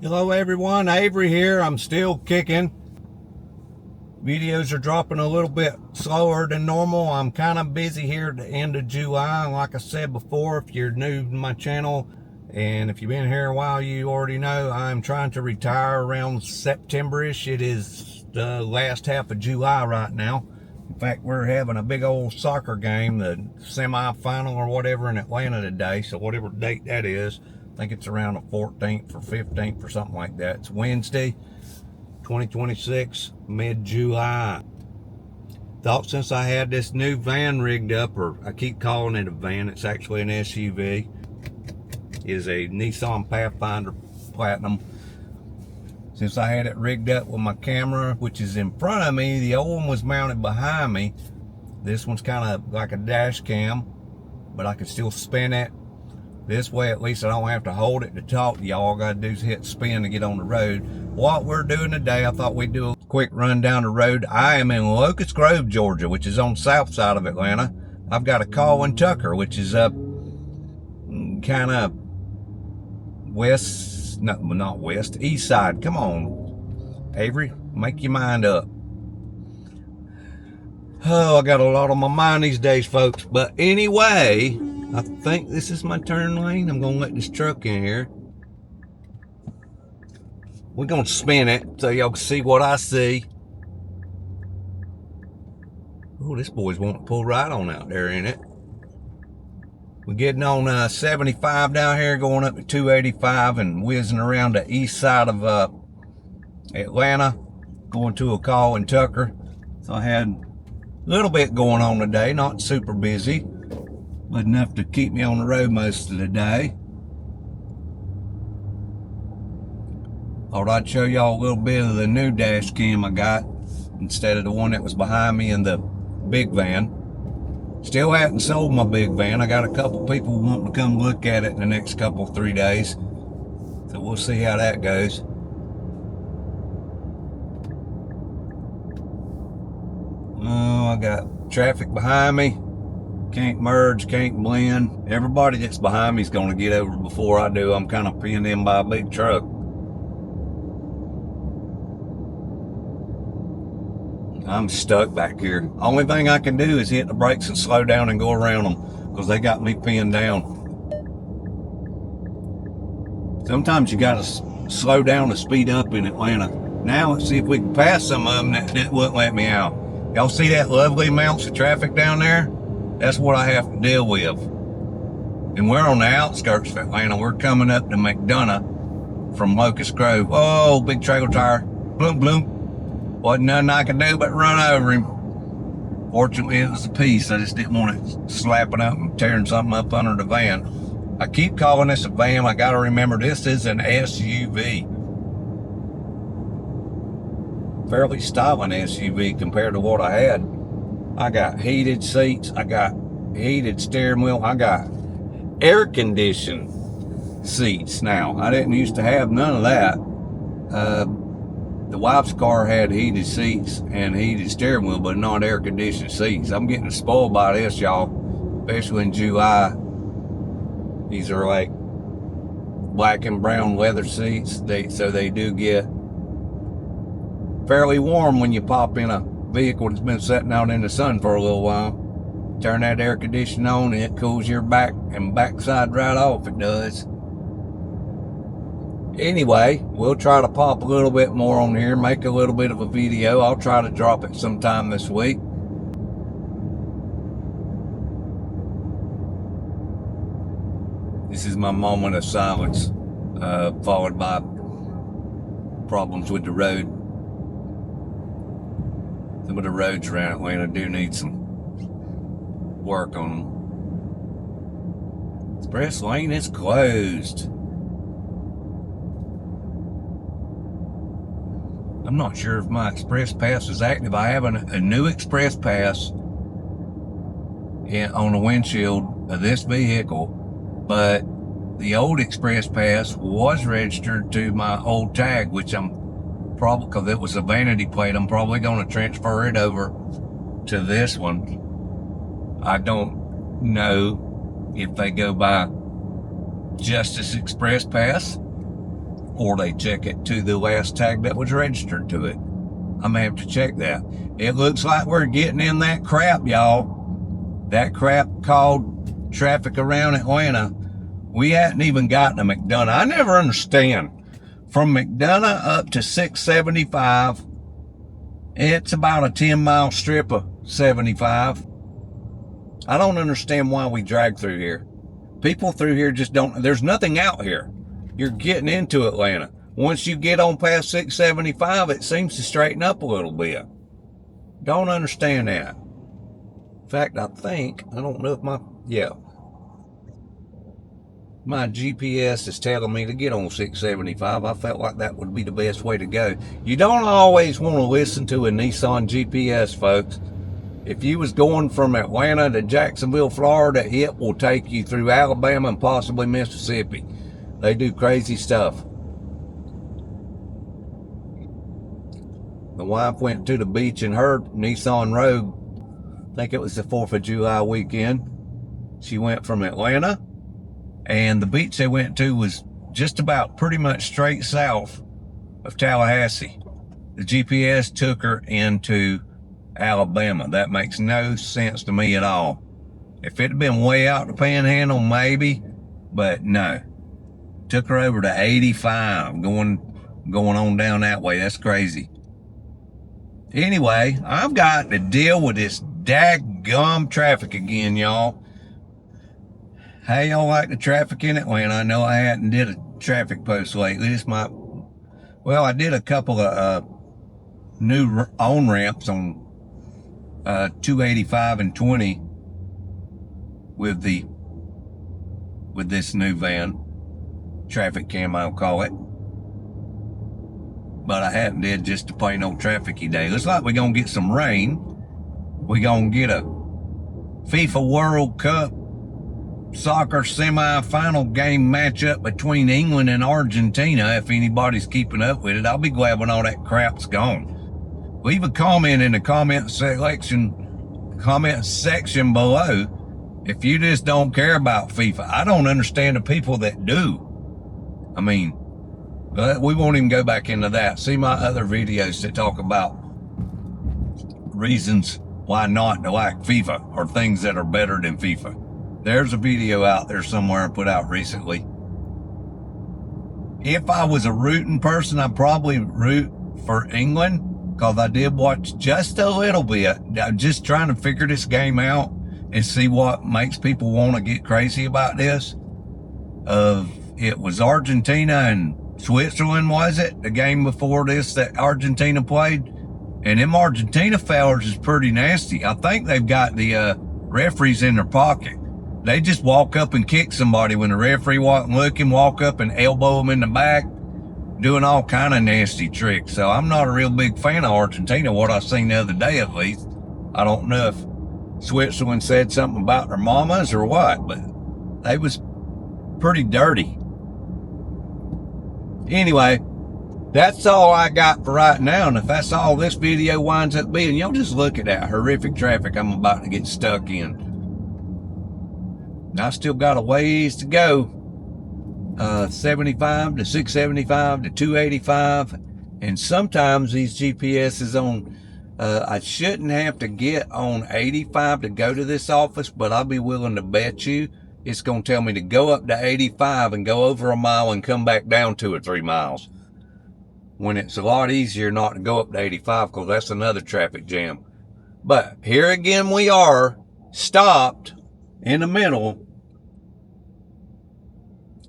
Hello everyone, Avery here. I'm still kicking. Videos are dropping a little bit slower than normal. I'm kind of busy here at the end of July. Like I said before, if you're new to my channel and if you've been here a while, you already know I'm trying to retire around September-ish. It is the last half of July right now. In fact, we're having a big old soccer game, the semi-final or whatever in Atlanta today. So whatever date that is, I think it's around the 14th or 15th or something like that. It's Wednesday, 2026, mid-July. Thought since I had this new van rigged up, or I keep calling it a van, it's actually an SUV, is a Nissan Pathfinder Platinum. Since I had it rigged up with my camera, which is in front of me, the old one was mounted behind me. This one's kind of like a dash cam, but I can still spin it. This way, at least I don't have to hold it to talk to y'all. All I gotta do is hit spin to get on the road. What we're doing today, I thought we'd do a quick run down the road. I am in Locust Grove, Georgia, which is on the south side of Atlanta. I've got a call in Tucker, which is up kind of west, no, not west, east side. Come on, Avery, make your mind up. Oh, I got a lot on my mind these days, folks. But anyway, I think this is my turn lane. I'm gonna let this truck in here. We're gonna spin it so y'all can see what I see. Oh, this boy's wanting to pull right on out there, ain't it? We're getting on 75 down here, going up to 285 and whizzing around the east side of Atlanta, going to a call in Tucker. So I had a little bit going on today, not super busy, but enough to keep me on the road most of the day. Thought I'd show y'all a little bit of the new dash cam I got instead of the one that was behind me in the big van. Still haven't sold my big van. I got a couple people wanting to come look at it in the next couple, 3 days. So we'll see how that goes. Oh, I got traffic behind me. Can't merge, can't blend. Everybody that's behind me is going to get over before I do. I'm kind of pinned in by a big truck. I'm stuck back here. Only thing I can do is hit the brakes and slow down and go around them because they got me pinned down. Sometimes you got to slow down to speed up in Atlanta. Now let's see if we can pass some of them that wouldn't let me out. Y'all see that lovely amounts of traffic down there? That's what I have to deal with. And we're on the outskirts of Atlanta. We're coming up to McDonough from Locust Grove. Oh, big trailer tire. Bloom, bloom. Wasn't nothing I could do but run over him. Fortunately, it was a piece. I just didn't want it slapping up and tearing something up under the van. I keep calling this a van. I got to remember this is an SUV. Fairly styling SUV compared to what I had. I got heated seats. I got heated steering wheel. I got air conditioned seats now. I didn't used to have none of that. The wife's car had heated seats and heated steering wheel, but not air conditioned seats. I'm getting spoiled by this, y'all, especially in July. These are like black and brown leather seats. So they do get fairly warm when you pop in a vehicle that's been sitting out in the sun for a little while. Turn that air conditioning on and it cools your back and backside right off, it does. Anyway, we'll try to pop a little bit more on here, make a little bit of a video. I'll try to drop it sometime this week. This is my moment of silence, followed by problems with the road. Some of the roads around Atlanta do need some work on them. Express lane is closed. I'm not sure if my express pass is active. I have a new express pass on the windshield of this vehicle, but the old express pass was registered to my old tag, which I'm probably, because it was a vanity plate, I'm probably going to transfer it over to this one. I don't know if they go by Justice Express Pass or they check it to the last tag that was registered to it. I'm gonna have to check that. It looks like we're getting in that crap, y'all. That crap called traffic around Atlanta. We hadn't even gotten to McDonough. I never understand. From McDonough up to 675, it's about a 10-mile strip of 75. I don't understand why we drag through here. People through here just don't, there's nothing out here. You're getting into Atlanta. Once you get on past 675, it seems to straighten up a little bit. Don't understand that. In fact, I don't know if my GPS is telling me to get on 675. I felt like that would be the best way to go. You don't always want to listen to a Nissan GPS, folks. If you was going from Atlanta to Jacksonville, Florida, it will take you through Alabama and possibly Mississippi. They do crazy stuff. The wife went to the beach in her Nissan Rogue. I think it was the 4th of July weekend. She went from Atlanta, and the beach they went to was just about pretty much straight south of Tallahassee. The GPS took her into Alabama. That makes no sense to me at all. If it had been way out the panhandle, maybe, but no. Took her over to 85, going on down that way. That's crazy. Anyway, I've got to deal with this daggum traffic again, y'all. How y'all like the traffic in Atlanta? I know I hadn't did a traffic post lately. I did a couple of new on-ramps on 285 and 20 with this new van. Traffic cam, I'll call it. But I hadn't did just a plain old trafficy day. Looks like we're going to get some rain. We're going to get a FIFA World Cup soccer semi-final game matchup between England and Argentina. If anybody's keeping up with it, I'll be glad when all that crap's gone. Leave a comment in the comment section below if you just don't care about FIFA. I don't understand the people that do. I mean, we won't even go back into that. See my other videos that talk about reasons why not to like FIFA or things that are better than FIFA. There's a video out there somewhere I put out recently. If I was a rooting person, I'd probably root for England, because I did watch just a little bit. I'm just trying to figure this game out and see what makes people want to get crazy about this. It was Argentina and Switzerland, was it? The game before this that Argentina played? And them Argentina fellers is pretty nasty. I think they've got the referees in their pocket. They just walk up and kick somebody when the referee wasn't looking, walk up and elbow them in the back, doing all kind of nasty tricks. So I'm not a real big fan of Argentina, what I seen the other day at least. I don't know if Switzerland said something about their mamas or what, but they was pretty dirty. Anyway, that's all I got for right now. And if that's all this video winds up being, y'all just look at that horrific traffic I'm about to get stuck in. I still got a ways to go. 75 to 675 to 285. And sometimes these GPSs on, I shouldn't have to get on 85 to go to this office, but I'll be willing to bet you it's going to tell me to go up to 85 and go over a mile and come back down 2 or 3 miles. When it's a lot easier not to go up to 85, because that's another traffic jam. But here again we are, stopped in the middle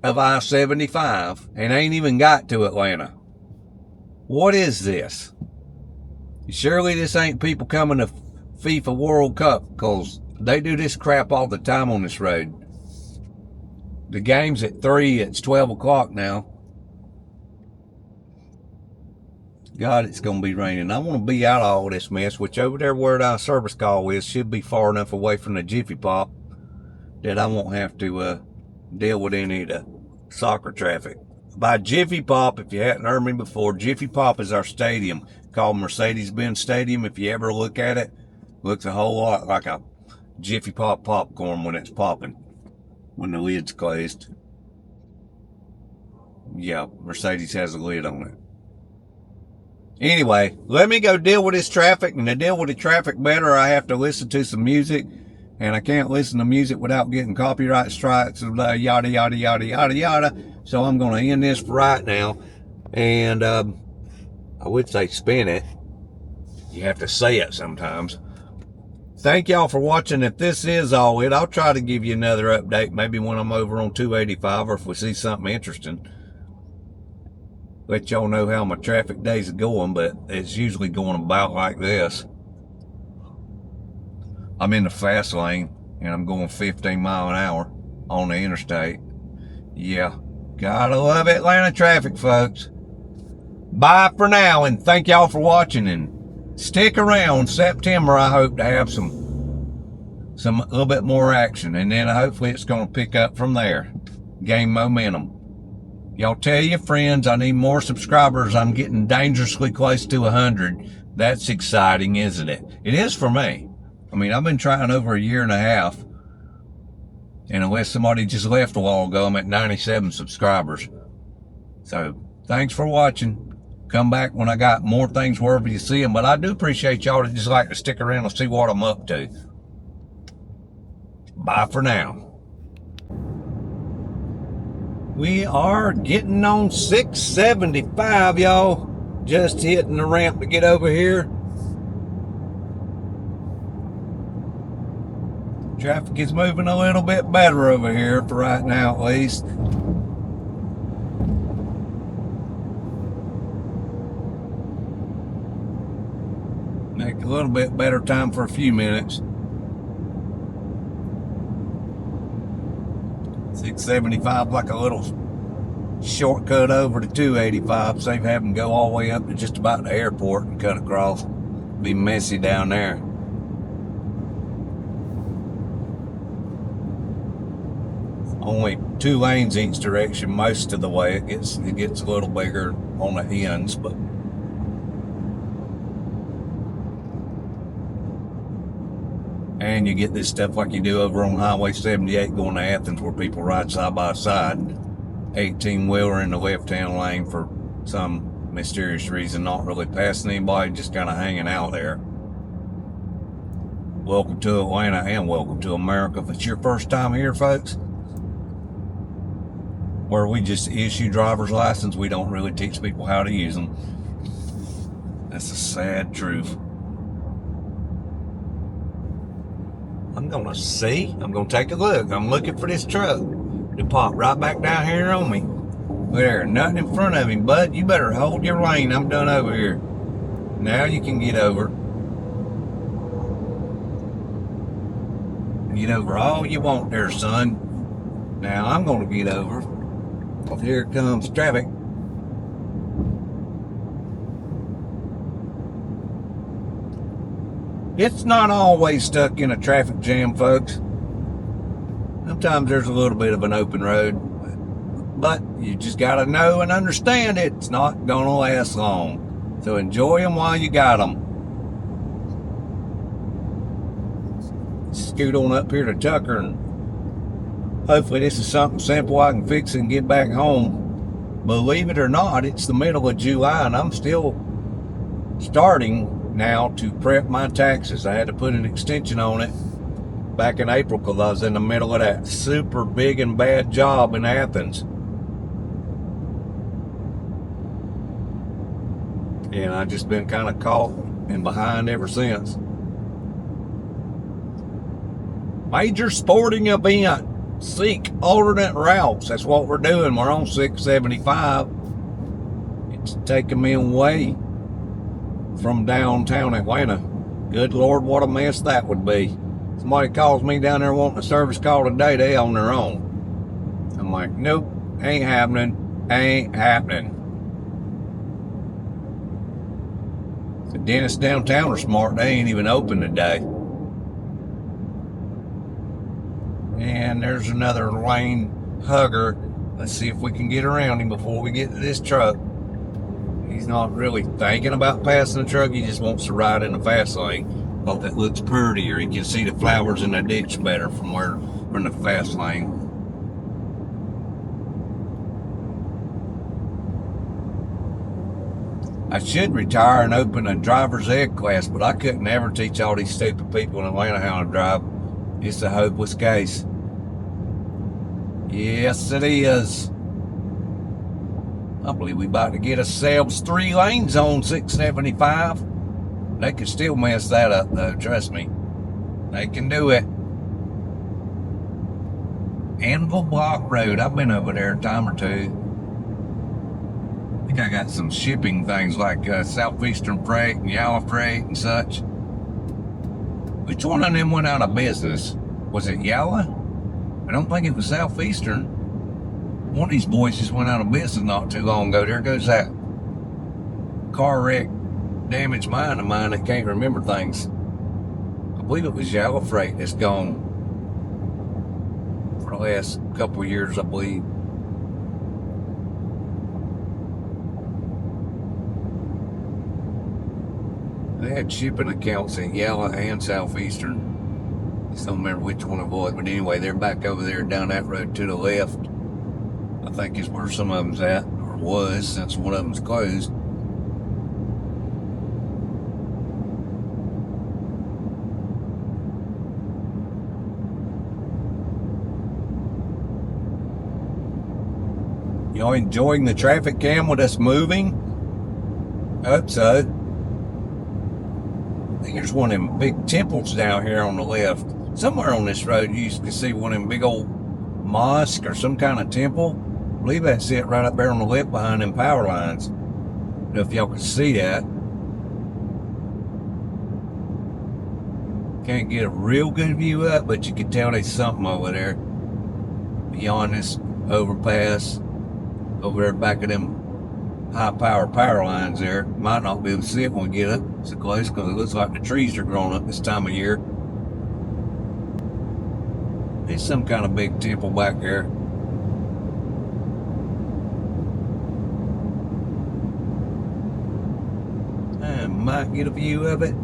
of I-75 and ain't even got to Atlanta. What is this? Surely this ain't people coming to FIFA World Cup, because they do this crap all the time on this road. The game's at 3, it's 12 o'clock now. God, it's going to be raining. I want to be out of all this mess, which over there where our service call is should be far enough away from the Jiffy Pop that I won't have to deal with any of the soccer traffic. By Jiffy Pop, if you hadn't heard me before, Jiffy Pop is our stadium called Mercedes-Benz Stadium. If you ever look at it, looks a whole lot like a Jiffy Pop popcorn when it's popping, when the lid's closed. Yeah, Mercedes has a lid on it. Anyway, let me go deal with this traffic, and to deal with the traffic better, I have to listen to some music, and I can't listen to music without getting copyright strikes, yada, yada, yada, yada, yada. So I'm going to end this for right now, and I would say spin it. You have to say it sometimes. Thank y'all for watching. If this is all it, I'll try to give you another update, maybe when I'm over on 285, or if we see something interesting. Let y'all know how my traffic days are going, but it's usually going about like this. I'm in the fast lane, and I'm going 15 miles an hour on the interstate. Yeah, gotta love Atlanta traffic, folks. Bye for now, and thank y'all for watching, and stick around. September, I hope to have some a little bit more action, and then hopefully it's going to pick up from there, gain momentum. Y'all tell your friends I need more subscribers. I'm getting dangerously close to 100. That's exciting, isn't it? It is for me. I mean, I've been trying over a year and a half, and unless somebody just left a while ago, I'm at 97 subscribers. So thanks for watching. Come back when I got more things wherever you see them, but I do appreciate y'all that just like to stick around and see what I'm up to. Bye for now. We are getting on 675, y'all. Just hitting the ramp to get over here. Traffic is moving a little bit better over here for right now, at least. Make a little bit better time for a few minutes. 675 like a little shortcut over to 285, save having to go all the way up to just about the airport and cut across. Be messy down there. Only 2 lanes each direction most of the way. It gets a little bigger on the ends, but and you get this stuff like you do over on Highway 78 going to Athens, where people ride side by side. 18-wheeler in the left-hand lane for some mysterious reason, not really passing anybody, just kind of hanging out there. Welcome to Atlanta and welcome to America. If it's your first time here, folks, where we just issue driver's license, we don't really teach people how to use them. That's the sad truth. I'm gonna take a look. I'm looking for this truck to pop right back down here on me. There, nothing in front of him, bud. You better hold your lane. I'm done over here. Now you can get over. Get over all you want there, son. Now I'm gonna get over. Here comes traffic. It's not always stuck in a traffic jam, folks. Sometimes there's a little bit of an open road, but you just gotta know and understand it's not gonna last long. So enjoy them while you got them. Scoot on up here to Tucker, and hopefully this is something simple I can fix and get back home. Believe it or not, it's the middle of July, and I'm still starting now to prep my taxes. I had to put an extension on it back in April because I was in the middle of that super big and bad job in Athens. And I've just been kind of caught and behind ever since. Major sporting event. Seek alternate routes. That's what we're doing. We're on 675. It's taking me away from downtown Atlanta. Good Lord, what a mess that would be. Somebody calls me down there wanting a service call today, they on their own. I'm like, nope, ain't happening. Ain't happening. The dentists downtown are smart. They ain't even open today. And there's another lane hugger. Let's see if we can get around him before we get to this truck. He's not really thinking about passing the truck. He just wants to ride in the fast lane. Thought that looks prettier. He can see the flowers in the ditch better from the fast lane. I should retire and open a driver's ed class, but I couldn't ever teach all these stupid people in Atlanta how to drive. It's a hopeless case. Yes, it is. I believe we about to get ourselves 3 lanes on 675. They could still mess that up, though. Trust me. They can do it. Anvil Block Road. I've been over there a time or two. I think I got some shipping things like Southeastern Freight and Yalla Freight and such. Which one of them went out of business? Was it Yalla? I don't think it was Southeastern. One of these boys just went out of business not too long ago. There goes that car wreck, damaged mind of mine that can't remember things. I believe it was Yalla Freight that's gone for the last couple of years, I believe. They had shipping accounts at Yalla and Southeastern. I just don't remember which one it was, but anyway, they're back over there down that road to the left. I think is where some of them's at, or was, since one of them's closed. Y'all enjoying the traffic cam with us moving? I hope so. I think there's one of them big temples down here on the left. Somewhere on this road you used to see one of them big old mosque or some kind of temple. I believe that's it right up there on the left behind them power lines. I don't know if y'all can see that. Can't get a real good view up, but you can tell there's something over there. Beyond this overpass. Over there back of them high power lines there. Might not be able to see it when we get up so close because it looks like the trees are growing up this time of year. There's some kind of big temple back there. I might get a view of it.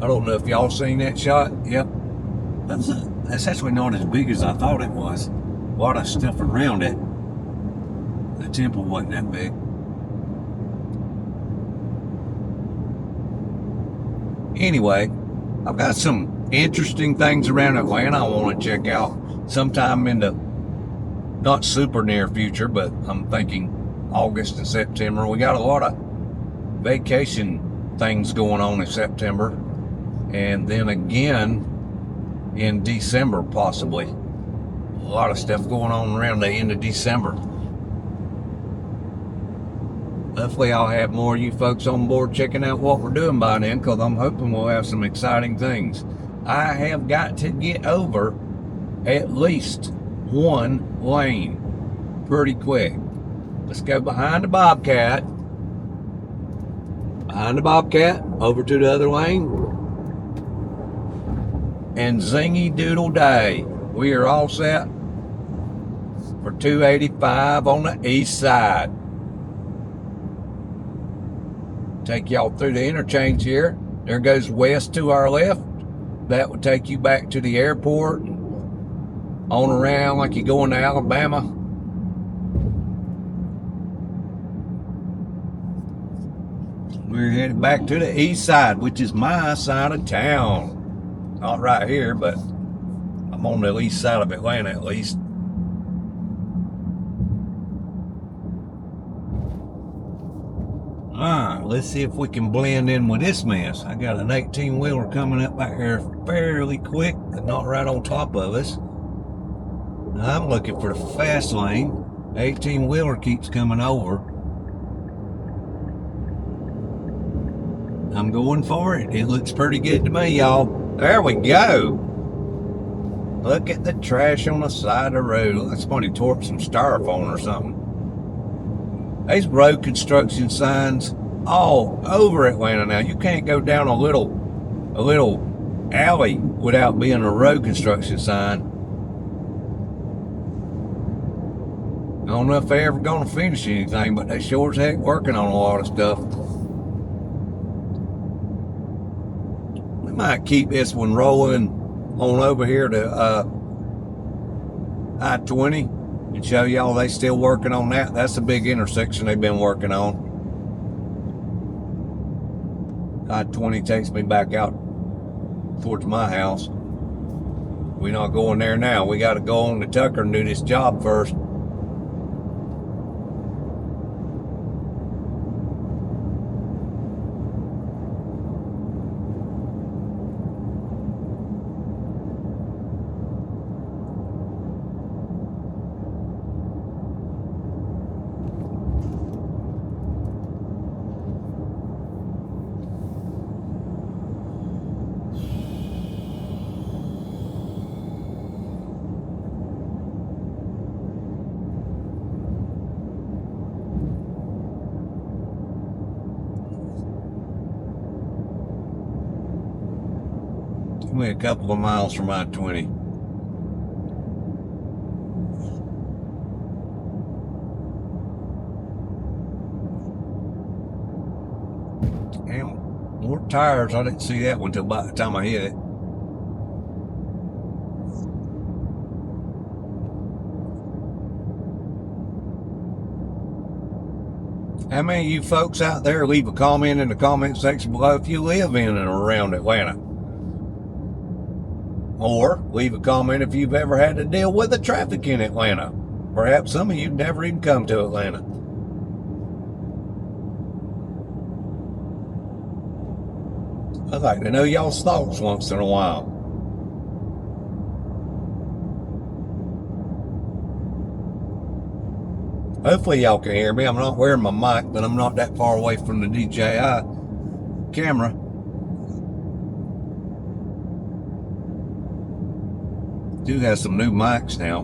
I don't know if y'all seen that shot. Yep. That's actually not as big as I thought it was. A lot of stuff around it. The temple wasn't that big. Anyway, I've got some interesting things around Atlanta I want to check out sometime in the not super near future, but I'm thinking August and September. We got a lot of vacation things going on in September, and then again in December possibly. A lot of stuff going on around the end of December. Hopefully I'll have more of you folks on board checking out what we're doing by then, because I'm hoping we'll have some exciting things. I have got to get over at least 1 lane pretty quick. Let's go behind the Bobcat. Behind the Bobcat, over to the other lane. And zingy doodle day. We are all set for 285 on the east side. Take y'all through the interchange here. There goes west to our left. That would take you back to the airport. On around like you're going to Alabama. We're headed back to the east side, which is my side of town. Not right here, but I'm on the east side of Atlanta at least. Alright, let's see if we can blend in with this mess. I got an 18-wheeler coming up back here fairly quick, but not right on top of us. I'm looking for the fast lane. 18-wheeler keeps coming over. I'm going for it. It looks pretty good to me, y'all. There we go. Look at the trash on the side of the road. Like somebody tore up some styrofoam or something. There's road construction signs all over Atlanta now. You can't go down a little alley without being a road construction sign. I don't know if they're ever going to finish anything, but they sure as heck working on a lot of stuff. We might keep this one rolling on over here to I-20 and show y'all they still working on that. That's a big intersection they've been working on. I-20 takes me back out towards my house. We're not going there now. We got to go on to Tucker and do this job first. Only a couple of miles from I-20. Damn, more tires. I didn't see that one until about the time I hit it. How many of you folks out there leave a comment in the comment section below if you live in and around Atlanta? Or leave a comment if you've ever had to deal with the traffic in Atlanta. Perhaps some of you never even come to Atlanta. I'd like to know y'all's thoughts once in a while. Hopefully y'all can hear me. I'm not wearing my mic, but I'm not that far away from the DJI camera. Do have some new mics now.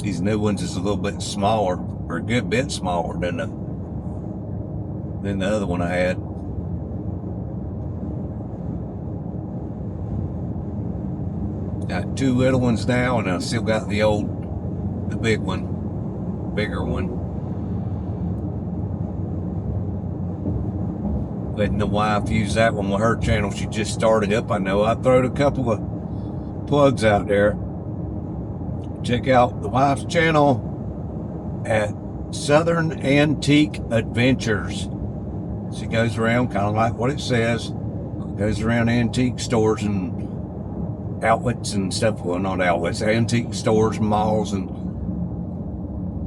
These new ones is a little bit smaller, or a good bit smaller than the other one I had. Got two little ones now, and I still got the big one, bigger one. Letting the wife use that one with her channel. She just started up. I know I throwed a couple of plugs out there. Check out the wife's channel at Southern Antique Adventures. She goes around kind of like what it says. Goes around antique stores and outlets and stuff. Well, not outlets, antique stores and malls and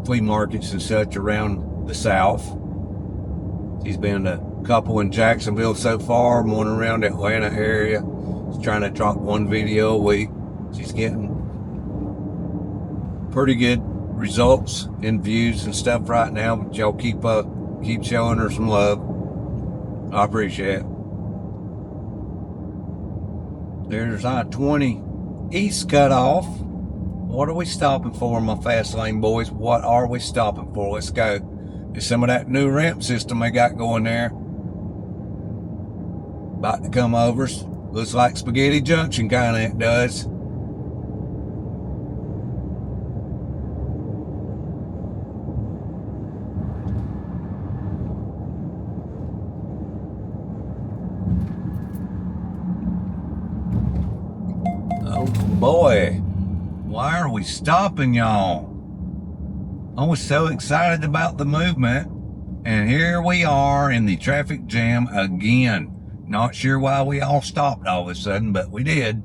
flea markets and such around the South. She's been to a couple in Jacksonville so far, one around the Atlanta area. She's trying to drop one video a week. She's getting pretty good results in views and stuff right now, but y'all keep showing her some love. I appreciate it. There's I-20 East cutoff. What are we stopping for, my fast lane boys? What are we stopping for? Let's go. There's some of that new ramp system they got going there. About to come over. Looks like Spaghetti Junction, kind of it does. Oh boy, why are we stopping, y'all? I was so excited about the movement, and here we are in the traffic jam again. Not sure why we all stopped all of a sudden, but we did.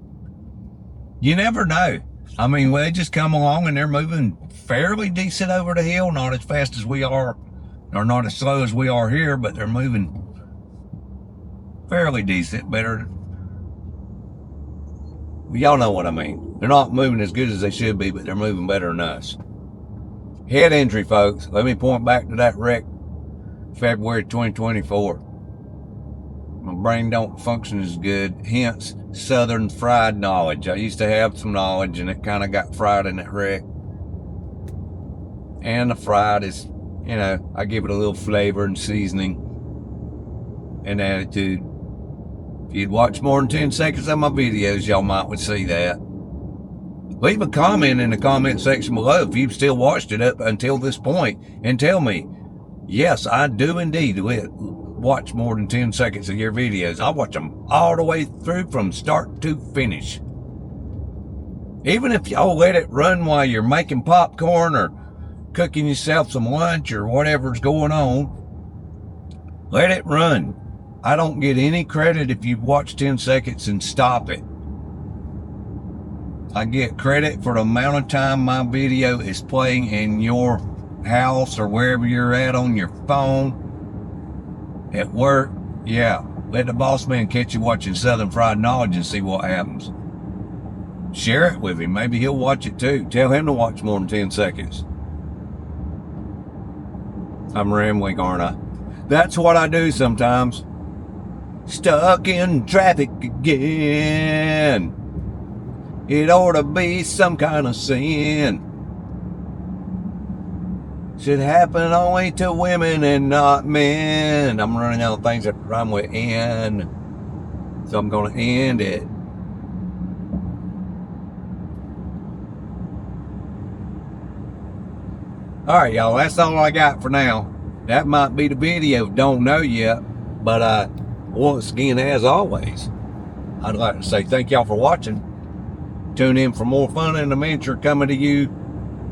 You never know. I mean, they just come along and they're moving fairly decent over the hill, not as fast as we are, or not as slow as we are here, but they're moving fairly decent, better. Y'all know what I mean. They're not moving as good as they should be, but they're moving better than us. Head injury, folks. Let me point back to that wreck, February 2024. My brain don't function as good, hence Southern fried knowledge. I used to have some knowledge, and it kind of got fried in that wreck. And the fried is, you know, I give it a little flavor and seasoning and attitude. If you'd watch more than 10 seconds of my videos, y'all might would see that. Leave a comment in the comment section below if you've still watched it up until this point and tell me, yes, I do indeed watch more than 10 seconds of your videos. I watch them all the way through from start to finish. Even if y'all let it run while you're making popcorn or cooking yourself some lunch or whatever's going on, Let it run. I don't get any credit if you watch 10 seconds and stop it. I get credit for the amount of time my video is playing in your house or wherever you're at on your phone, at work. Yeah, let the boss man catch you watching Southern Fried Knowledge and see what happens. Share it with him. Maybe he'll watch it too. Tell him to watch more than 10 seconds. I'm rambling, aren't I? That's what I do sometimes. Stuck in traffic again. It ought to be some kind of sin. Should happen only to women and not men. I'm running out of things that rhyme with N, so I'm going to end it. All right, y'all, that's all I got for now. That might be the video, don't know yet. But once again, as always, I'd like to say thank y'all for watching. Tune in for more fun and adventure coming to you,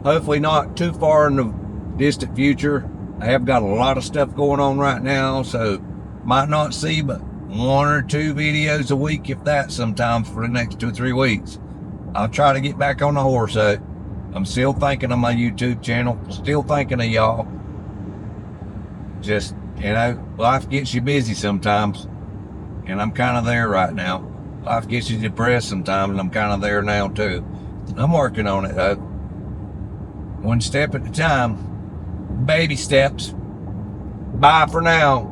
hopefully not too far in the distant future. I have got a lot of stuff going on right now, so might not see but 1 or 2 videos a week, if that, sometimes for the next 2 or 3 weeks. I'll try to get back on the horse, though. I'm still thinking of my YouTube channel, still thinking of y'all. Just, life gets you busy sometimes, and I'm kind of there right now. Life gets you depressed sometimes, and I'm kind of there now too. I'm working on it, though. 1 step at a time. Baby steps. Bye for now.